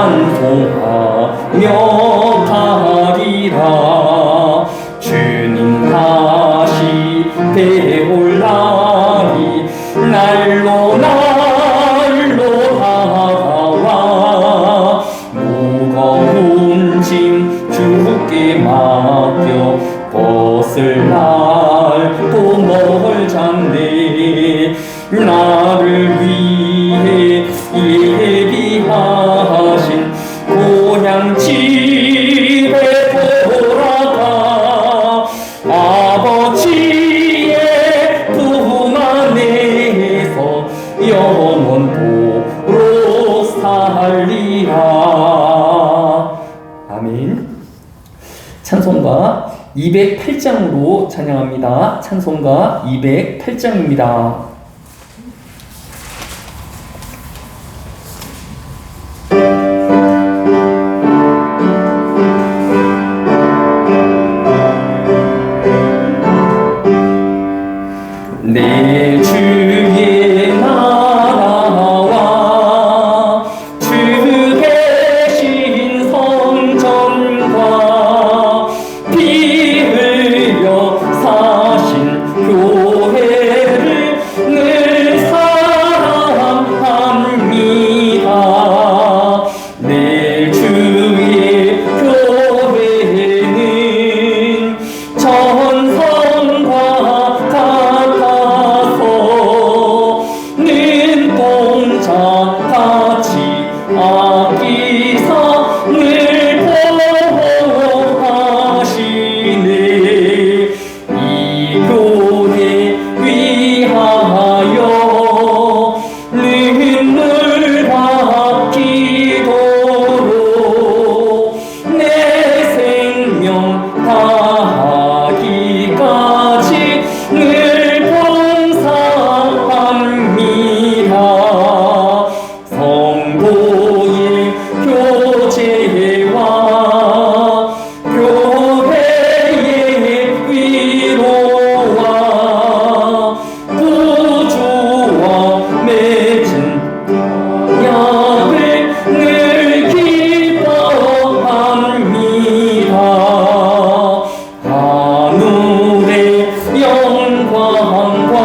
찬송하며 가리라. 주님 다시 배올 날이 날로 다가와. 무거운 짐 주께 맡겨 벗을 날도 멀잖네. 나를 위해 예비하신 고향 집에 돌아가. 아버지의 품 안에서 영원토록 살리라. 아멘. 찬송가 208장으로 찬양합니다. 찬송가 208장입니다. 내 주의 나라와 주 계신 성전과 피 흘려 사신 교회를 늘 사랑합니다. 내 주의 교회는 전성과 눈동자같이 아끼사 늘 보호하시네. 이 교회 위하여 눈물과 기도로 내 생명 다하기까지 늘 봉사합니다. 성도의 교제와 교회의 위로와 구주와 맺은 약을 늘 기뻐합니다. 하늘의 영광과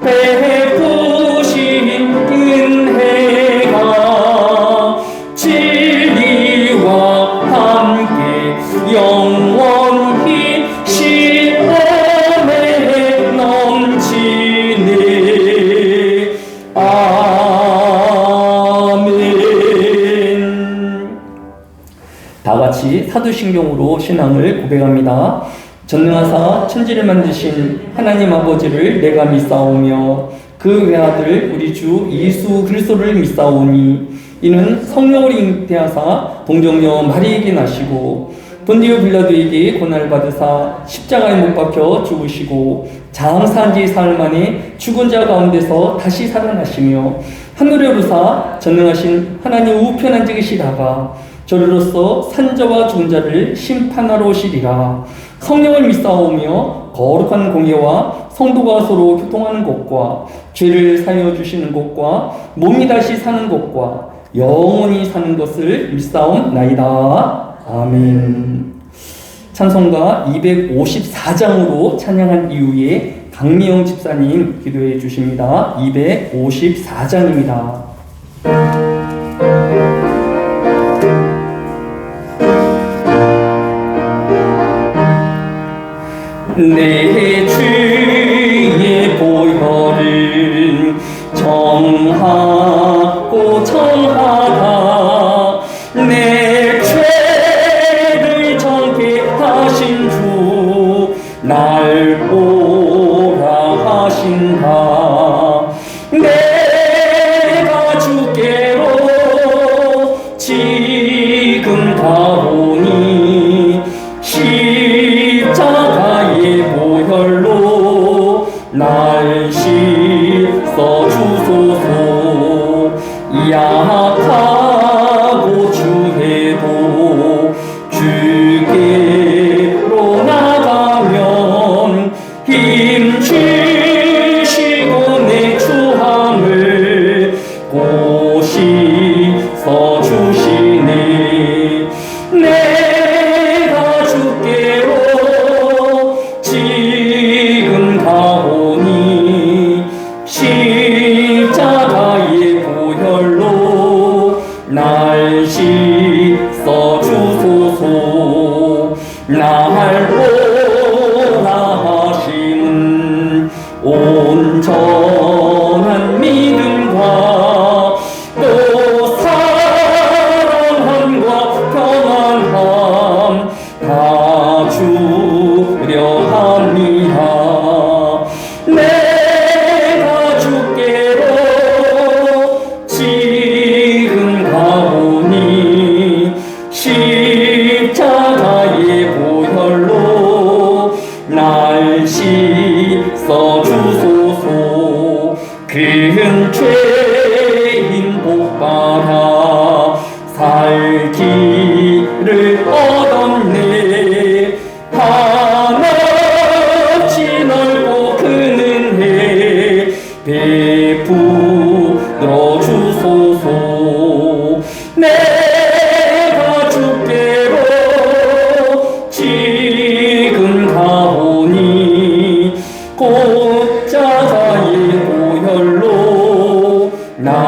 베푸신 은혜가 진리와 함께 영원히 시험에 넘치네. 아멘. 다같이 사도신경으로 신앙을 고백합니다. 전능하사 천지를 만드신 하나님 아버지를 내가 믿사오며 그 외아들 우리 주 예수 그리스도를 믿사오니 이는 성령을 잉태하사 동정녀 마리에게 나시고 본디오 빌라도에게 고난을 받으사 십자가에 못 박혀 죽으시고 장사한 지 사흘 만에 죽은 자 가운데서 다시 살아나시며 하늘에 오르사 전능하신 하나님 우편 앉으시다가 저리로서 산자와 죽은 자를 심판하러 오시리라. 성령을 믿사오며 거룩한 공예와 성도가 서로 교통하는 것과 죄를 사하여 주시는 것과 몸이 다시 사는 것과 영원히 사는 것을 믿사옵나이다. 아멘. 찬송가 254장으로 찬양한 이후에 강미영 집사님 기도해 주십니다. 254장입니다. 내 주의 보혈은 정하고 정하다. 내 죄를 정케 하신 주 날 보라 하신다. 내가 주께로 지금 가오니 십자가의 보혈로 날 씻어 주소서. 약하고 주해도 주께로 나가면 힘 주시고 내 추함을 고시서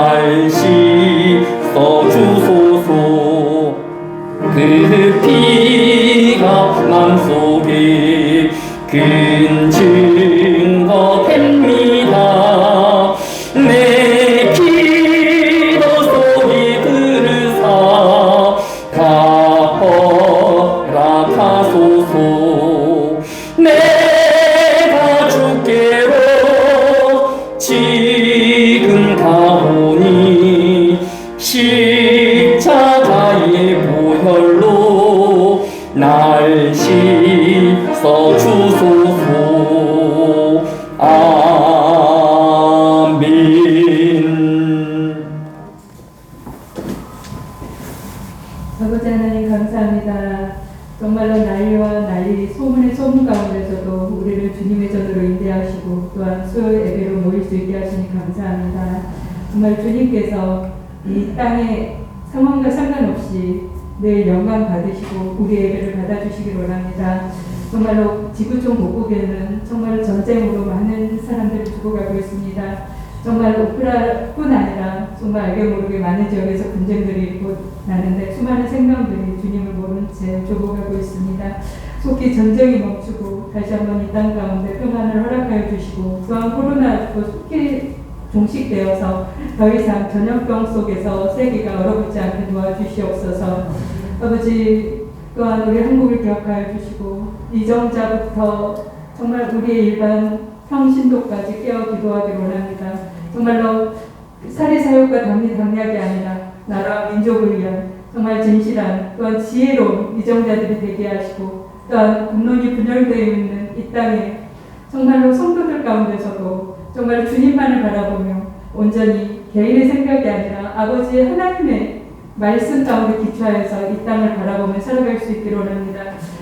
날 씻어주소서. 그 피가 맘속에 큰 증거 됩니다. 내 기도 소리 들으사 허락하소서. 내가 주께로 지금 가오니 십자가의 보혈로 날 씻어주소서. 아멘. 아버지 하나님 감사합니다. 정말로 난리와 난리, 소문의 소문 가운데서도 우리를 주님의 전으로 인도하시고 또한 수요 예배로 모일 수 있게 하시니 감사합니다. 정말 주님께서 이 땅의 상황과 상관없이 늘 영광 받으시고 우리 예배를 받아주시기 원합니다. 정말로 지구촌 곳곳에는 정말 전쟁으로 많은 사람들이 죽어가고 있습니다. 정말 우크라뿐 아니라 정말 알게 모르게 많은 지역에서 분쟁들이 일고 나는데 수많은 생명들이 주님을 모른 채 죽어가고 있습니다. 속히 전쟁이 멈추고 다시 한번 이 땅 가운데 평안을 허락하여 주시고 또한 코로나19 속히 종식되어서 더 이상 전염병 속에서 세계가 얼어붙지 않게 도와주시옵소서. 아버지 또한 우리 한국을 기억하여 주시고 이정자부터 정말 우리의 일반 평신도까지 깨어 기도하기 원합니다. 정말로 사리사욕과 당리당략이 아니라 나라와 민족을 위한 정말 진실한 또한 지혜로운 이정자들이 되게 하시고 또한 국론이 분열되어 있는 이 땅에 정말로 성도들 가운데서도 정말 주님만을 바라보며 온전히 개인의 생각이 아니라 아버지의 하나님의 말씀 가운데 기초하여서 이 땅을 바라보며 살아갈 수 있기를 원합니다.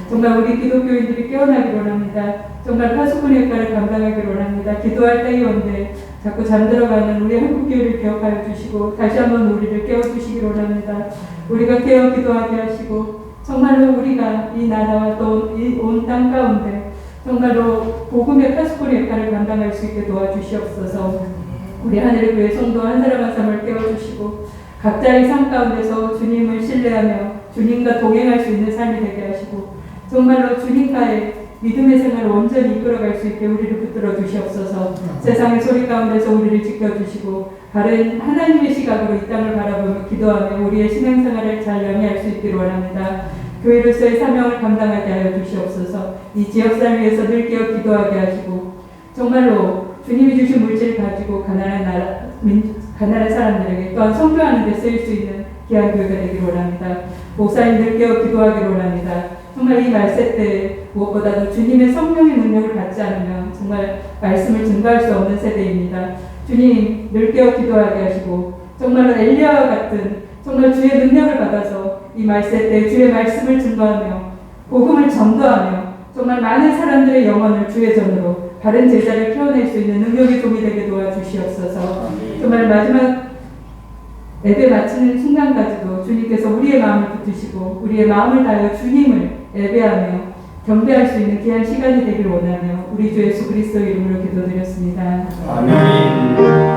정말 우리 기독교인들이 깨어나기를 원합니다. 정말 파수꾼의 역할을 감당하기를 원합니다. 기도할 때이 온데 자꾸 잠들어가는 우리 한국교회를 기억하여 주시고 다시 한번 우리를 깨워주시기를 원합니다. 우리가 깨어 기도하게 하시고 정말로 우리가 이 나라와 또 이 온 땅 가운데 정말로 복음의 파수꾼의 역할을 감당할 수 있게 도와주시옵소서. 우리 하늘의 교회 성도 한 사람 한 사람을 깨워주시고 각자의 삶 가운데서 주님을 신뢰하며 주님과 동행할 수 있는 삶이 되게 하시고 정말로 주님과의 믿음의 생활을 온전히 이끌어갈 수 있게 우리를 붙들어 주시옵소서. 세상의 소리 가운데서 우리를 지켜주시고 바른 하나님의 시각으로 이 땅을 바라보며 기도하며 우리의 신앙생활을 잘 영위할 수 있기를 원합니다. 교회로서의 사명을 감당하게 하여 주시옵소서. 이 지역사를 위해서 늘 깨어 기도하게 하시고 정말로 주님이 주신 물질을 가지고 가난한 사람들에게 또한 선교하는 데 쓰일 수 있는 귀한 교회가 되기를 원합니다. 목사님들 깨어 기도하기를 원합니다. 정말 이 말세 때 무엇보다도 주님의 성령의 능력을 받지 않으면 정말 말씀을 증거할 수 없는 세대입니다. 주님 늘 깨어 기도하게 하시고 정말로 엘리야와 같은 정말 주의 능력을 받아서 이 말세 때 주의 말씀을 증거하며 복음을 전도하며 정말 많은 사람들의 영혼을 주의 전으로 바른 제자를 키워낼 수 있는 능력의 종이 되게 도와주시옵소서. 정말 마지막 예배 마치는 순간까지도 주님께서 우리의 마음을 붙드시고 우리의 마음을 다하여 주님을 예배하며 경배할 수 있는 귀한 시간이 되기를 원하며 우리 주 예수 그리스도 이름으로 기도드렸습니다. 아멘.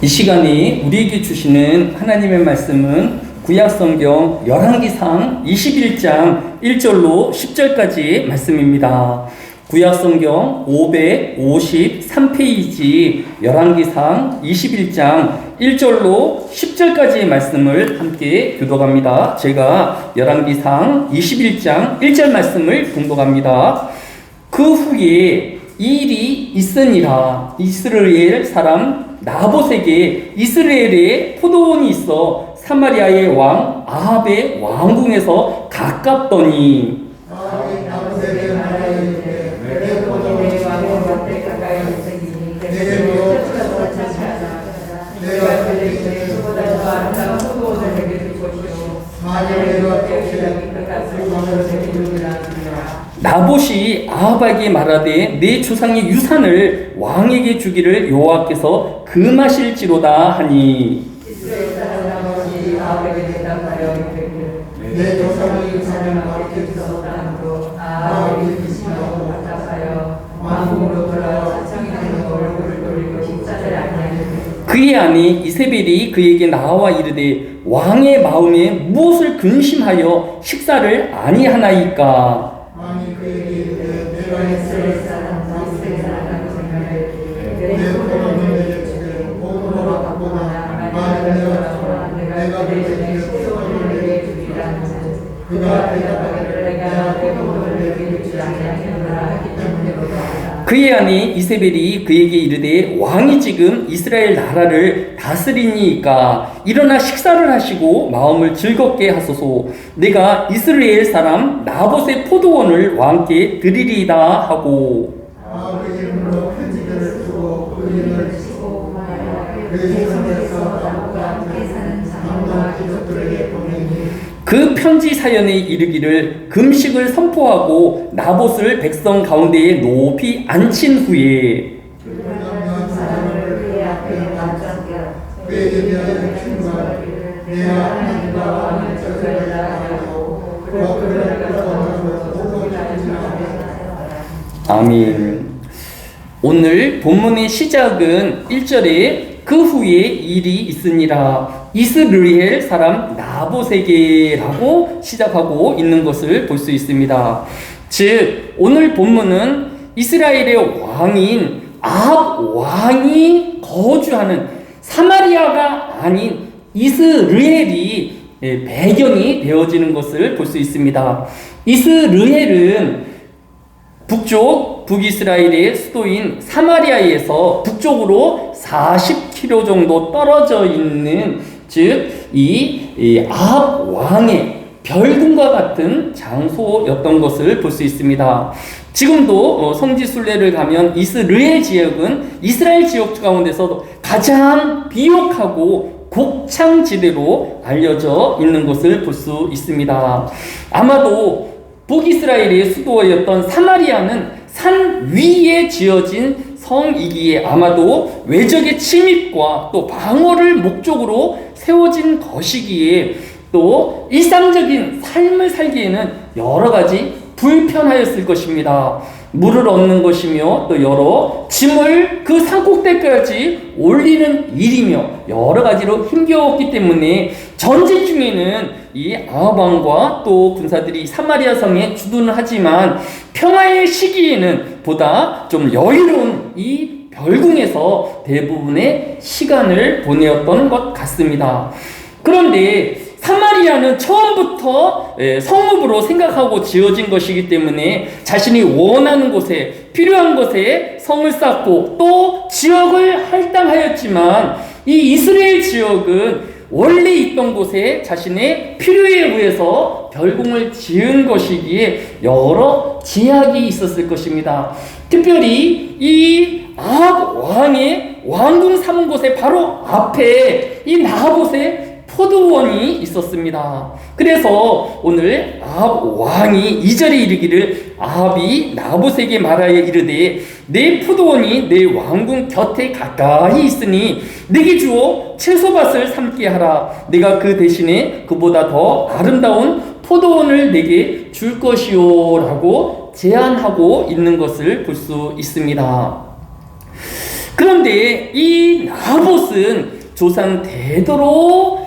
이 시간이 우리에게 주시는 하나님의 말씀은 구약성경 열왕기상 21장 1절로 10절까지 말씀입니다. 구약성경 553페이지 열왕기상 21장 1절로 10절까지의 말씀을 함께 교독합니다. 제가 열왕기상 21장 1절 말씀을 공독합니다. 그 후에 이 일이 있으니라. 이스라엘 사람 나봇에게 이스라엘에 포도원이 있어 사마리아의 왕 아합의 왕궁에서 가깝더니 나봇이 아합에게 말하되 내 조상의 유산을 왕에게 주기를 여호와께서 금하실지로다 하니 내 조상의 유산을 왕에게 주었다므로 아합에게 부심하고 답답하여 왕궁으로 돌아와 사청이는 얼굴을 돌리고 식사를 아니하였으니 그의 아내 이세벨이 그에게 나와 이르되 왕의 마음에 무엇을 근심하여 식사를 아니하나이까. 왕이 그에게 이르되 내가 이스라엘 사람 다윗에게 살았다고 생각하였기에 내 포도원을 내게 주기를 포도로 바꾸거나 만일 내가 내 전에 포도원을 내게 주리라 하면 그가 대답하기를 내가 내 포도원을 내게 주지 아니하겠노라 하기 때문에 그러하다. 그의 아내 이세벨이 그에게 이르되 왕이 지금 이스라엘 나라를 다스리니까 일어나 식사를 하시고 마음을 즐겁게 하소서. 내가 이스라엘 사람 나봇의 포도원을 왕께 드리리이다 하고 아합의 이름으로 편지들을 쓰고 그 이름을 쓰고 그 성에서 나무가 함께 사는 장로와 귀족들에게 보내니 그 편지 사연에 이르기를 금식을 선포하고 나봇을 백성 가운데에 높이 앉힌 후에 불량한 사람을 그의 앞에 놨던가 그에게 대하여 충고하기를 내 하나님과 왕을 저주하라 하고 그로 그를 끌어들여 아멘. 오늘 본문의 시작은 1절에 그 후에 일이 있으니라 이스라엘 사람 나봇에게라고 시작하고 있는 것을 볼 수 있습니다. 즉 오늘 본문은 이스라엘의 왕인 아합 왕이 거주하는 사마리아가 아닌 이스라엘이 배경이 되어지는 것을 볼 수 있습니다. 이스라엘은 북쪽 북이스라엘의 수도인 사마리아에서 북쪽으로 40km 정도 떨어져 있는 즉 이 아합 왕의 별궁과 같은 장소였던 것을 볼 수 있습니다. 지금도 성지순례를 가면 이스라엘 지역은 이스라엘 지역 가운데서 가장 비옥하고 곡창지대로 알려져 있는 것을 볼 수 있습니다. 아마도 북이스라엘의 수도였던 사마리아는 산 위에 지어진 성이기에 아마도 외적의 침입과 또 방어를 목적으로 세워진 것이기에 또 일상적인 삶을 살기에는 여러 가지 불편하였을 것입니다. 물을 얻는 것이며 또 여러 짐을 그 산꼭대기까지 올리는 일이며 여러 가지로 힘겨웠기 때문에 전쟁 중에는 이 아합 왕과 또 군사들이 사마리아 성에 주둔을 하지만 평화의 시기에는 보다 좀 여유로운 이 별궁에서 대부분의 시간을 보내었던 것 같습니다. 그런데 사마리아는 처음부터 성읍으로 생각하고 지어진 것이기 때문에 자신이 원하는 곳에 필요한 곳에 성을 쌓고 또 지역을 할당하였지만 이 이스라엘 지역은 원래 있던 곳에 자신의 필요에 의해서 별궁을 지은 것이기에 여러 제약이 있었을 것입니다. 특별히 이 아합 왕의 왕궁 삼은 곳의 바로 앞에 이 나봇의 포도원이 있었습니다. 그래서 오늘 아합 왕이 2절에 이르기를 아합이 나봇에게 말하여 이르되 내 포도원이 내 왕궁 곁에 가까이 있으니 내게 주어 채소밭을 삼게 하라. 내가 그 대신에 그보다 더 아름다운 포도원을 내게 줄 것이요 라고 제안하고 있는 것을 볼 수 있습니다. 그런데 이 나봇은 조상 대대로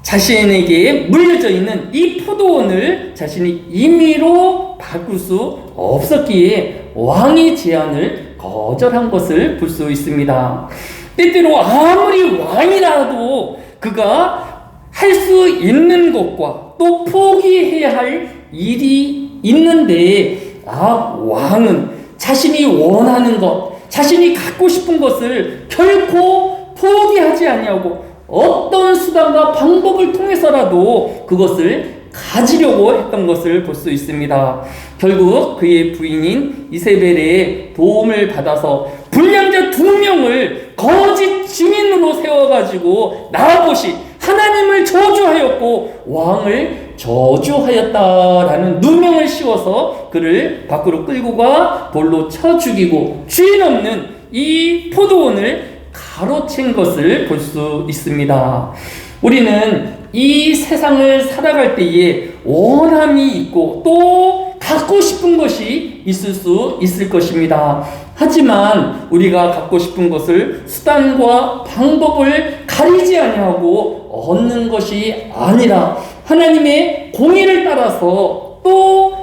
자신에게 물려져 있는 이 포도원을 자신이 임의로 바꿀 수 없었기에 왕의 제안을 거절한 것을 볼 수 있습니다. 때때로 아무리 왕이라도 그가 할 수 있는 것과 또 포기해야 할 일이 있는데 왕은 자신이 원하는 것, 자신이 갖고 싶은 것을 결코 포기하지 아니하고 어떤 수단과 방법을 통해서라도 그것을 가지려고 했던 것을 볼 수 있습니다. 결국 그의 부인인 이세벨의 도움을 받아서 불량자 2명을 거짓 증인으로 세워가지고 나봇이 하나님을 저주하였고 하려고 왕을 저주하였다라는 누명을 씌워서 그를 밖으로 끌고 가 돌로 쳐 죽이고 주인 없는 이 포도원을 가로챈 것을 볼 수 있습니다. 우리는 이 세상을 살아갈 때에 원함이 있고 또 갖고 싶은 것이 있을 수 있을 것입니다. 하지만 우리가 갖고 싶은 것을 수단과 방법을 가리지 아니하고 얻는 것이 아니라 하나님의 공의를 따라서 또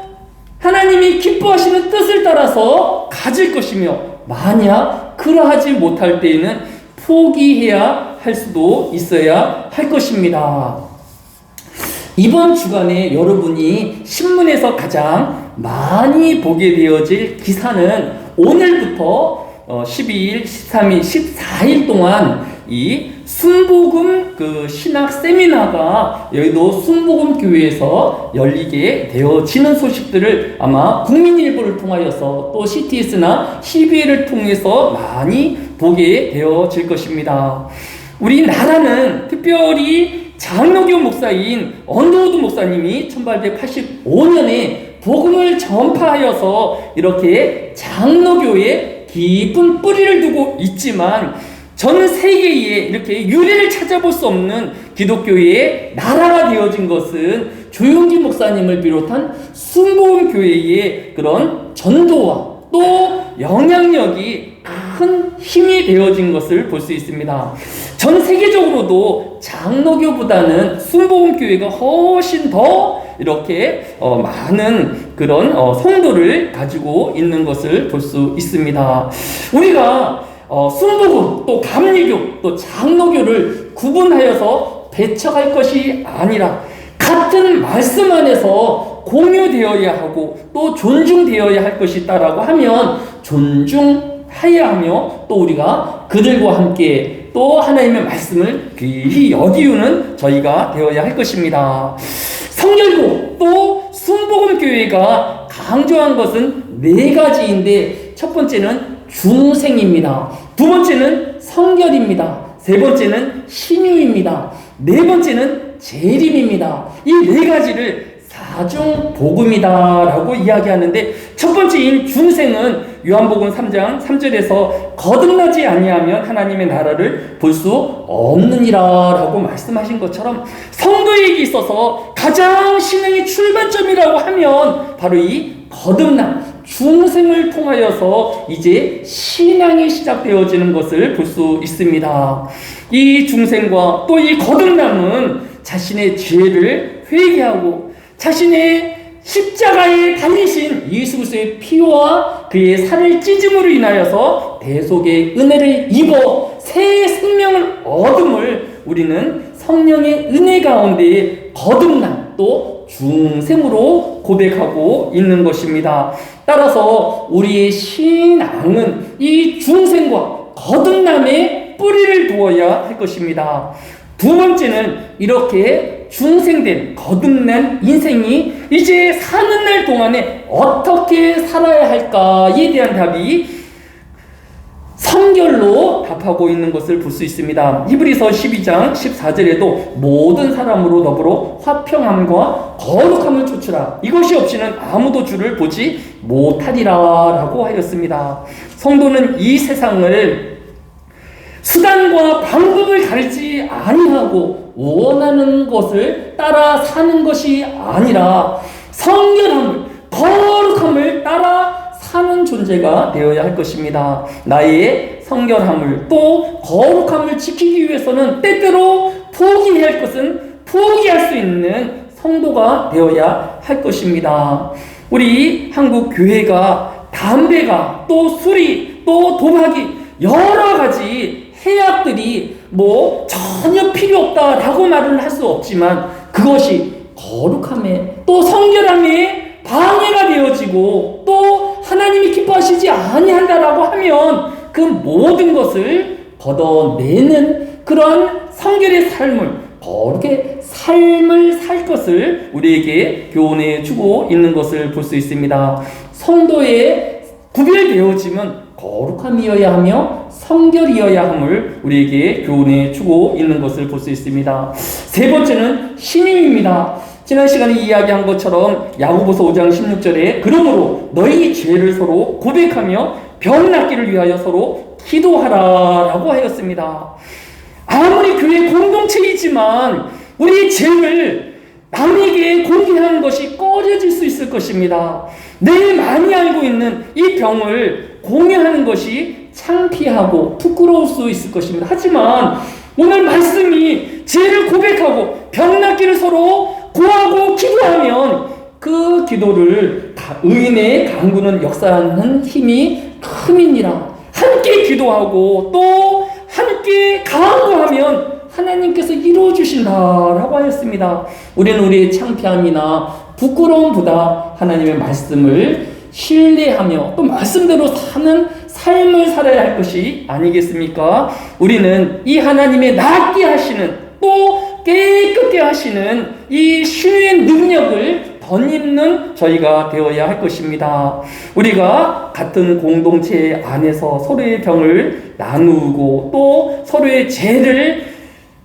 하나님이 기뻐하시는 뜻을 따라서 가질 것이며, 만약 그러하지 못할 때에는 포기해야 할 수도 있어야 할 것입니다. 이번 주간에 여러분이 신문에서 가장 많이 보게 되어질 기사는 오늘부터 12일, 13일, 14일 동안 이 순복음 신학 세미나가 여의도 순복음 교회에서 열리게 되어지는 소식들을 아마 국민일보를 통하여서 또 CTS나 CBA를 통해서 많이 보게 되어질 것입니다. 우리나라는 특별히 장로교 목사인 언더우드 목사님이 1885년에 복음을 전파하여서 이렇게 장로교에 깊은 뿌리를 두고 있지만 전 세계에 이렇게 유래를 찾아볼 수 없는 기독교의 나라가 되어진 것은 조용기 목사님을 비롯한 순복음교회의 그런 전도와 또 영향력이 큰 힘이 되어진 것을 볼 수 있습니다. 전 세계적으로도 장로교보다는 순복음교회가 훨씬 더 이렇게 많은 그런 성도를 가지고 있는 것을 볼 수 있습니다. 우리가 순복음 또 감리교 또 장로교를 구분하여서 배척할 것이 아니라 같은 말씀 안에서 공유되어야 하고 또 존중되어야 할 것이다라고 하면 존중해야 하며, 또 우리가 그들과 함께 또 하나님의 말씀을 귀히 여기우는 저희가 되어야 할 것입니다. 성결교 또 순복음교회가 강조한 것은 4가지인데, 첫 번째는 중생입니다. 두 번째는 성결입니다. 세 번째는 신유입니다. 네 번째는 재림입니다. 이 4가지를 사중복음이다라고 이야기하는데, 첫 번째인 중생은 요한복음 3장 3절에서 거듭나지 아니하면 하나님의 나라를 볼 수 없느니라 라고 말씀하신 것처럼 성도에게 있어서 가장 신앙의 출발점이라고 하면 바로 이 거듭남, 중생을 통하여서 이제 신앙이 시작되어지는 것을 볼 수 있습니다. 이 중생과 또 이 거듭남은 자신의 죄를 회개하고 자신의 십자가에 달리신 예수 그리스도의 피와 그의 살을 찢음으로 인하여서 대속의 은혜를 입어 새 생명을 얻음을 우리는 성령의 은혜 가운데 거듭남 또 중생으로 고백하고 있는 것입니다. 따라서 우리의 신앙은 이 중생과 거듭남에 뿌리를 두어야 할 것입니다. 두 번째는 이렇게 중생된 거듭난 인생이 이제 사는 날 동안에 어떻게 살아야 할까에 대한 답이 성결로 답하고 있는 것을 볼 수 있습니다. 히브리서 12장 14절에도 모든 사람으로 더불어 화평함과 거룩함을 좇으라. 이것이 없이는 아무도 주를 보지 못하리라 라고 하였습니다. 성도는 이 세상을 수단과 방법을 가리지 아니하고 원하는 것을 따라 사는 것이 아니라 성결함을, 거룩함을 따라 사는 존재가 되어야 할 것입니다. 나의 성결함을 또 거룩함을 지키기 위해서는 때때로 포기해야 할 것은 포기할 수 있는 성도가 되어야 할 것입니다. 우리 한국 교회가 담배가 또 술이 또 도박이 여러 가지 해악들이 전혀 필요 없다라고 말을 할 수 없지만 그것이 거룩함에 또 성결함에 방해가 되어지고 또 하나님이 기뻐하시지 아니한다라고 하면 그 모든 것을 걷어내는 그런 성결의 삶을, 거룩의 삶을 살 것을 우리에게 교훈해 주고 있는 것을 볼 수 있습니다. 성도의 구별되어지면 거룩함이어야 하며 성결이어야 함을 우리에게 교훈해 주고 있는 것을 볼 수 있습니다. 세 번째는 신임입니다. 지난 시간에 이야기한 것처럼 야고보서 5장 16절에 그러므로 너희 죄를 서로 고백하며 병 낫기를 위하여 서로 기도하라 라고 하였습니다. 아무리 교회 공동체이지만 우리의 죄를 남에게 공개하는 것이 꺼려질 수 있을 것입니다. 내일 많이 알고 있는 이 병을 공개하는 것이 창피하고 부끄러울 수 있을 것입니다. 하지만 오늘 말씀이 죄를 고백하고 병 낫기를 서로 구하고 기도하면 그 기도를 의인의 간구는 역사하는 힘이 큼이니라. 함께 기도하고 또 함께 간구하면 하나님께서 이루어 주신다라고 하였습니다. 우리는 우리의 창피함이나 부끄러움보다 하나님의 말씀을 신뢰하며 또 말씀대로 사는 삶을 살아야 할 것이 아니겠습니까? 우리는 이 하나님의 낫게 하시는 또 깨끗게 하시는 이 신유의 능력을 덧입는 저희가 되어야 할 것입니다. 우리가 같은 공동체 안에서 서로의 병을 나누고 또 서로의 죄를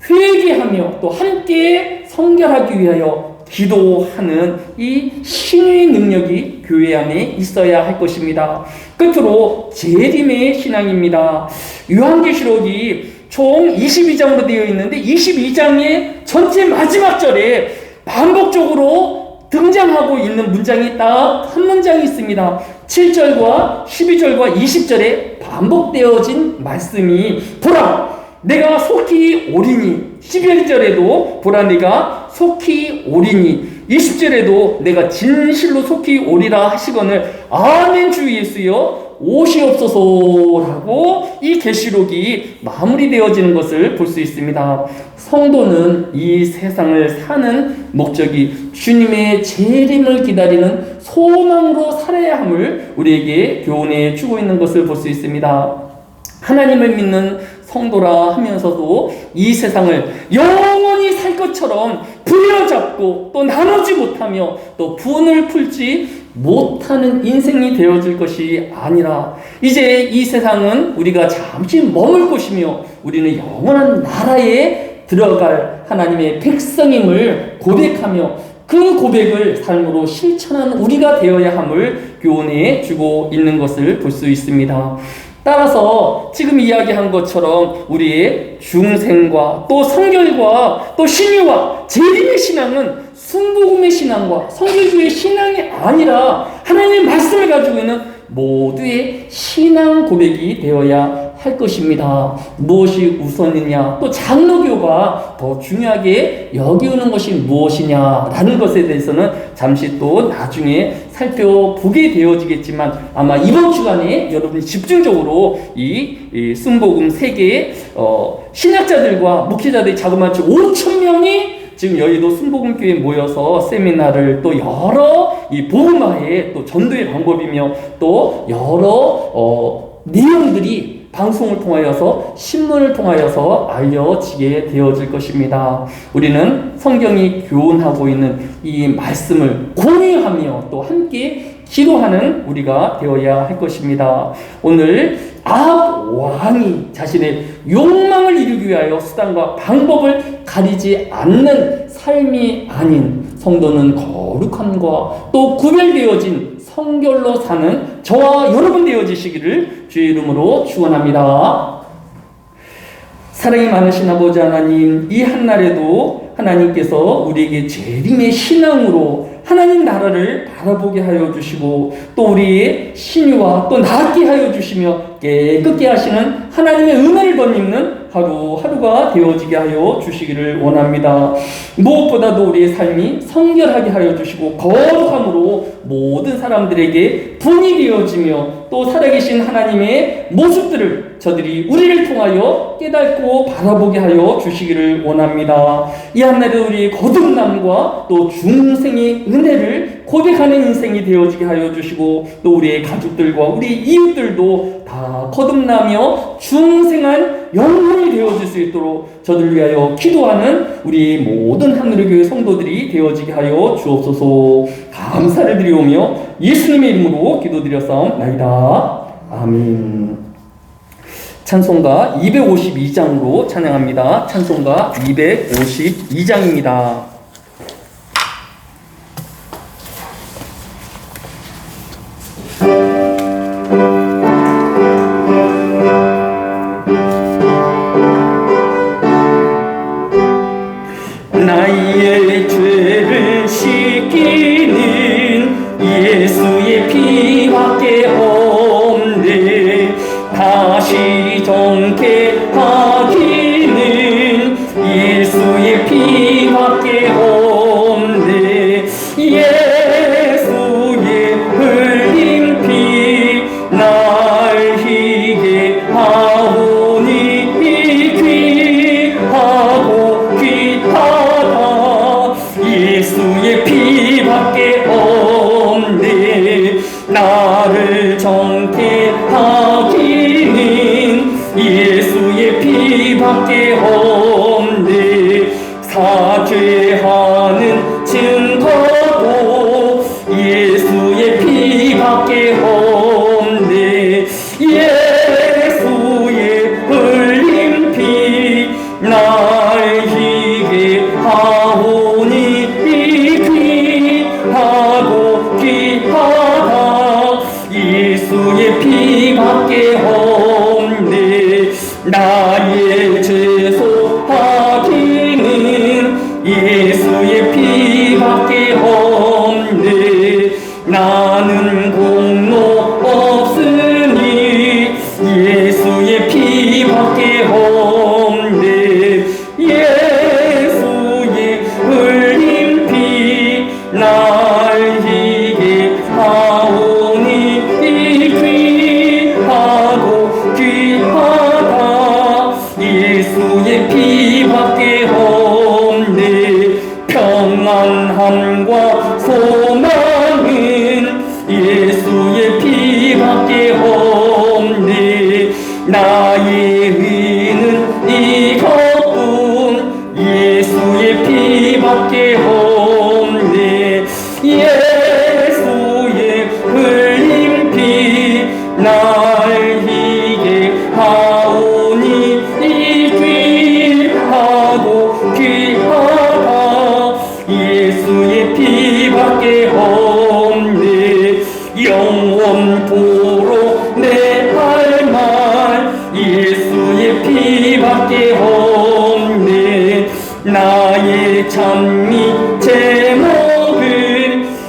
회개하며 또 함께 성결하기 위하여 기도하는 이 신의 능력이 교회 안에 있어야 할 것입니다. 끝으로 재림의 신앙입니다. 요한계시록이 총 22장으로 되어 있는데 22장의 전체 마지막 절에 반복적으로 등장하고 있는 문장이 딱 한 문장이 있습니다. 7절과 12절과 20절에 반복되어진 말씀이 보라 내가 속히 오리니 11절에도 보라 내가 속히 오리니 20절에도 내가 진실로 속히 오리라 하시거늘 아멘 주 예수여 오시옵소서라고 이 계시록이 마무리되어지는 것을 볼 수 있습니다. 성도는 이 세상을 사는 목적이 주님의 재림을 기다리는 소망으로 살아야 함을 우리에게 교훈해 주고 있는 것을 볼 수 있습니다. 하나님을 믿는 성도라 하면서도 이 세상을 영원히 살 것처럼 부여잡고 또 나누지 못하며 또 분을 풀지 못하는 인생이 되어질 것이 아니라 이제 이 세상은 우리가 잠시 머물 곳이며 우리는 영원한 나라에 들어갈 하나님의 백성임을 고백하며 그 고백을 삶으로 실천하는 우리가 되어야 함을 교훈해 주고 있는 것을 볼 수 있습니다. 따라서 지금 이야기한 것처럼 우리의 중생과 또 성결과 또 신유와 재림의 신앙은 순복음의 신앙과 성결주의 신앙이 아니라 하나님의 말씀을 가지고 있는 모두의 신앙 고백이 되어야 할 것입니다. 무엇이 우선이냐 또 장로교가 더 중요하게 여기우는 것이 무엇이냐라는 것에 대해서는 잠시 또 나중에 살펴보게 되어지겠지만 아마 이번 주간에 여러분이 집중적으로 이 순복음 세계의 신학자들과 목회자들이 자그마치 5,000명이 지금 여의도 순복음교회에 모여서 세미나를 또 여러 이 복음화의 또 전도의 방법이며 또 여러 내용들이 방송을 통하여서 신문을 통하여서 알려지게 되어질 것입니다. 우리는 성경이 교훈하고 있는 이 말씀을 공유하며 또 함께 기도하는 우리가 되어야 할 것입니다. 오늘 아합 왕이 자신의 욕망을 이루기 위하여 수단과 방법을 가리지 않는 삶이 아닌 성도는 거룩함과 또 구별되어진 성결로 사는 저와 여러분 되어지시기를 주의 이름으로 축원합니다. 사랑이 많으신 아버지 하나님, 이 한날에도 하나님께서 우리에게 재림의 신앙으로 하나님 나라를 바라보게 하여 주시고 또 우리의 신유와 또 낫게 하여 주시며 깨끗게 하시는 하나님의 은혜를 덧입는 하루하루가 되어지게 하여 주시기를 원합니다. 무엇보다도 우리의 삶이 성결하게 하여 주시고 거룩함으로 모든 사람들에게 분이 되어지며 또 살아계신 하나님의 모습들을 저들이 우리를 통하여 깨닫고 바라보게 하여 주시기를 원합니다. 이 한날에 우리 거듭남과 또 중생의 은혜를 고백하는 인생이 되어지게 하여 주시고, 또 우리의 가족들과 우리 이웃들도 다 거듭나며 중생한 영혼이 되어질 수 있도록 저들 위하여 기도하는 우리 모든 하늘의 교회 성도들이 되어지게 하여 주옵소서. 감사를 드리오며 예수님의 이름으로 기도드렸사옵나이다. 아멘. 찬송가 252장으로 찬양합니다. 찬송가 252장입니다. 나의 죄를 씻기는 예수의 피밖에 없네. 다시 정케하기는 예수의 피밖에 없네. 예수의 흘린 피 날 희게 하오니 귀하고 귀하다. 예수의 피밖에 없네. 나를 정케하기는 예수의 피밖에 없네. 사죄하는 증거도 예수의 피밖에 없네. 예수의 흘린 피 날 희게 하오니 귀하고 귀하다. 예수의 피밖에 없네. 나의 죄소하기는 예수의 피밖에 없네. 나는 공로 없으니 예수의 피밖에 없네. 예수의 흘린 피 날 희게 하오니 귀하고 귀하다. 예수의 피밖에 없네. 평안함과 소망은 예수의 피밖에 없네. 나의 의는 이것뿐 예수의 피밖에 없네. 예수의 흘린 피 날 희게 하오니 귀하고 귀하다. 예수의 피밖에 없네. 영원토록 내 할 말 예수의 피밖에 없네. 나의 찬미 제목은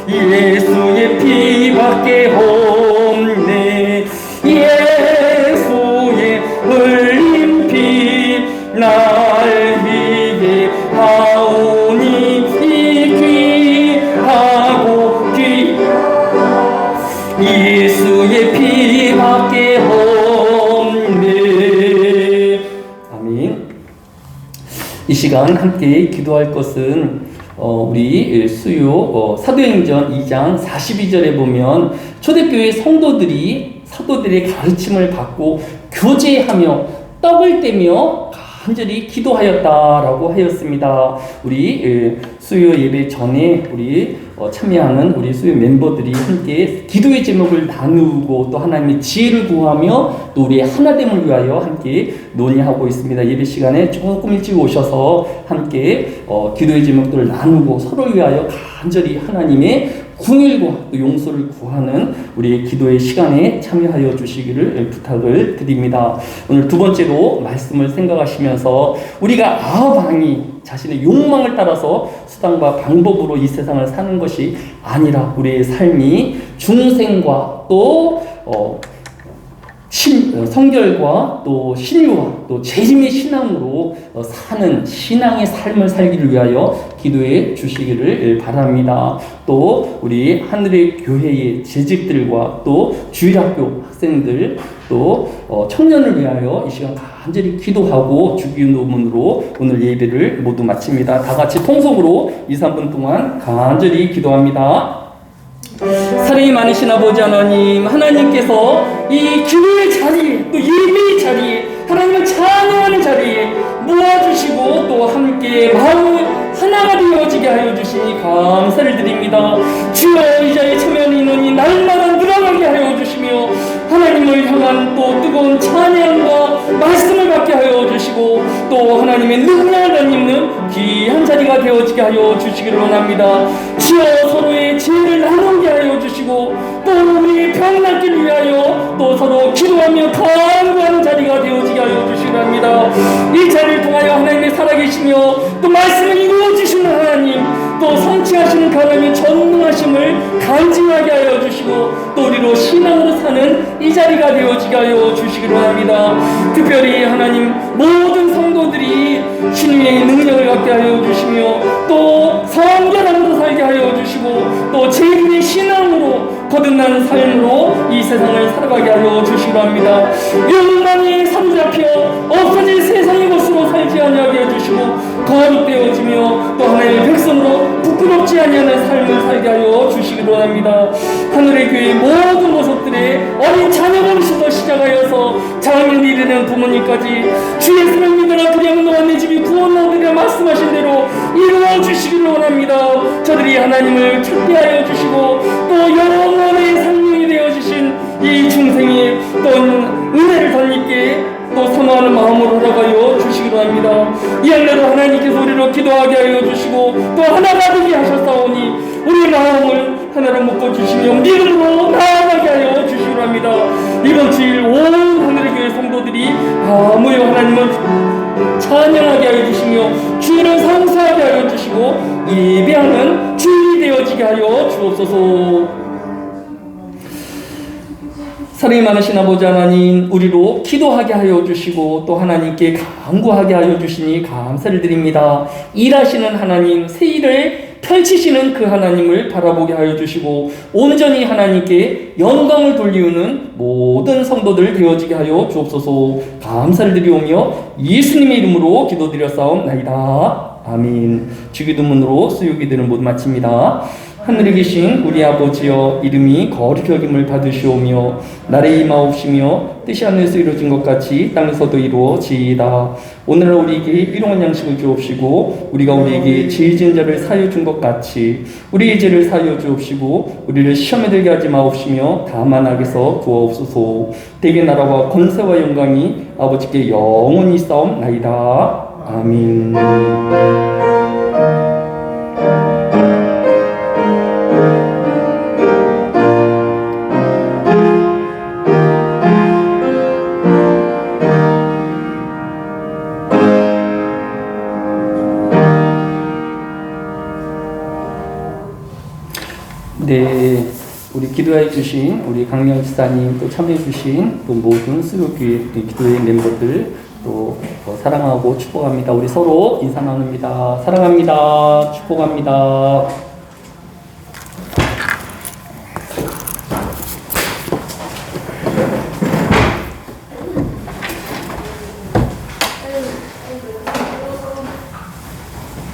예수의 피밖에 없네. 예수의 흘린 피 날 희게 하오니 귀하고 귀하다. 예수의 피밖에 없네. 아멘. 이 시간 함께 기도할 것은 우리 수요 사도행전 2장 42절에 보면 초대교회 성도들이 사도들의 가르침을 받고 교제하며 떡을 떼며 간절히 기도하였다라고 하였습니다. 우리 수요 예배 전에 우리 참여하는 우리 수요 멤버들이 함께 기도의 제목을 나누고 또 하나님의 지혜를 구하며 또 우리의 하나됨을 위하여 함께 논의하고 있습니다. 예배 시간에 조금 일찍 오셔서 함께 기도의 제목들을 나누고 서로를 위하여 간절히 하나님의 궁일과 또 용서를 구하는 우리의 기도의 시간에 참여하여 주시기를 부탁을 드립니다. 오늘 두 번째로 말씀을 생각하시면서 우리가 아방이 자신의 욕망을 따라서 수단과 방법으로 이 세상을 사는 것이 아니라 우리의 삶이 중생과 또 성결과 또 신유와 또 재림의 신앙으로 사는 신앙의 삶을 살기를 위하여 기도해 주시기를 바랍니다. 또 우리 하늘의 교회의 재직들과 또 주일학교 학생들 또 청년을 위하여 이 시간 간절히 기도하고 주기도문으로 오늘 예배를 모두 마칩니다. 다 같이 통성으로 2, 3분 동안 간절히 기도합니다. 사랑이 많으신 아버지 하나님, 하나님께서 이 기도의 자리, 또 예배의 자리, 하나님을 찬양하는 자리에 모아주시고 또 함께 마음을 하나가 되어지게 하여 주시니 감사를 드립니다. 주여, 이 자리에 참여하는 인원이 날마다 늘어나게 하여 주시며 하나님을 향한 또 뜨거운 찬양과 말씀을 받게 하여 주시고 또 하나님의 능력을 덧입는 귀한 자리가 되어지게 하여 주시기를 원합니다. 주여, 서로의 죄를 나누게 하여 주시고 또 우리 병낫기를 위하여 또 서로 기도하며 간구하는 자리가 되어지게 하여 주시기를 합니다. 이 자리를 통하여 하나님의 살아계시며 또 말씀을 이루어주시는 하나님, 또 성취하시는 하나님의 전능하심을 간증하게 하여 주시고 또 우리로 신앙으로 사는 이 자리가 되어지게 하여 주시기로 합니다. 특별히 하나님 모든 성도들이 신의 능력을 갖게 하여 주시며 또 성결함으로 살게 하여 주시고 또 제일의 신앙으로 거듭나는 삶으로 이 세상을 살아가게 하여 주시기로 합니다. 욕망이 사로잡혀 없어질 세상의 것으로 살지 아니하게 해주시고 거룩되어지며 또 하나님의 백성으로 부끄럽지 아니하는 삶을 살게 하여 주시기로 합니다. 하늘의 교회 모든 모습들의 어린 자녀부터 시작하여서 장애를 이르는 부모님까지 주의 예수를 믿으라 그냥 너와 내 집이 구원 얻으리라 말씀하신 대로 이루어 주시기를 원합니다. 저들이 하나님을 찾게 하여 주시고 또 영원의 생명이 되어주신 이 중생의 또 은혜를 덧입게 또 선호하는 마음으로 돌아가여 주시기로 합니다. 이 안내로 하나님께서 우리로 기도하게 하여 주시고 또 하나가 되게 하셨사오니 우리의 마음을 하나로 묶어주시며 믿음으로 나아가게 하여 주시기로 합니다. 이번 주일 온 하늘의 교회 성도들이 모여 하나님을 찬양하게 하여 주시며 주를 상수하게 하여 주시고 예배하는 주일이 되어지게 하여 주옵소서. 사랑이 많으신 아버지 하나님, 우리로 기도하게 하여 주시고 또 하나님께 간구하게 하여 주시니 감사를 드립니다. 일하시는 하나님, 새 일을 펼치시는 그 하나님을 바라보게 하여 주시고 온전히 하나님께 영광을 돌리우는 모든 성도들 되어지게 하여 주옵소서. 감사를 드리오며 예수님의 이름으로 기도드렸사옵나이다. 아멘. 주기도문으로 수요기도를 모두 마칩니다. 하늘에 계신 우리 아버지여, 이름이 거룩히 여김을 받으시오며 나라의 임하옵시며 뜻이 하늘에서 이루어진 것 같이 땅에서도 이루어지이다. 오늘 우리에게 일용할 양식을 주옵시고 우리가 우리에게 죄 지은 자를 사하여 준 것 같이 우리의 죄를 사하여 주옵시고 우리를 시험에 들게 하지 마옵시며 다만 악에서 구하옵소서. 대개 나라와 권세와 영광이 아버지께 영원히 있사옵나이다. 아멘. 네, 우리 기도해 주신 우리 강명 지사님 또 참여해 주신 또 모든 수요교회 기도회 멤버들 또 사랑하고 축복합니다. 우리 서로 인사 나눕니다. 사랑합니다. 축복합니다.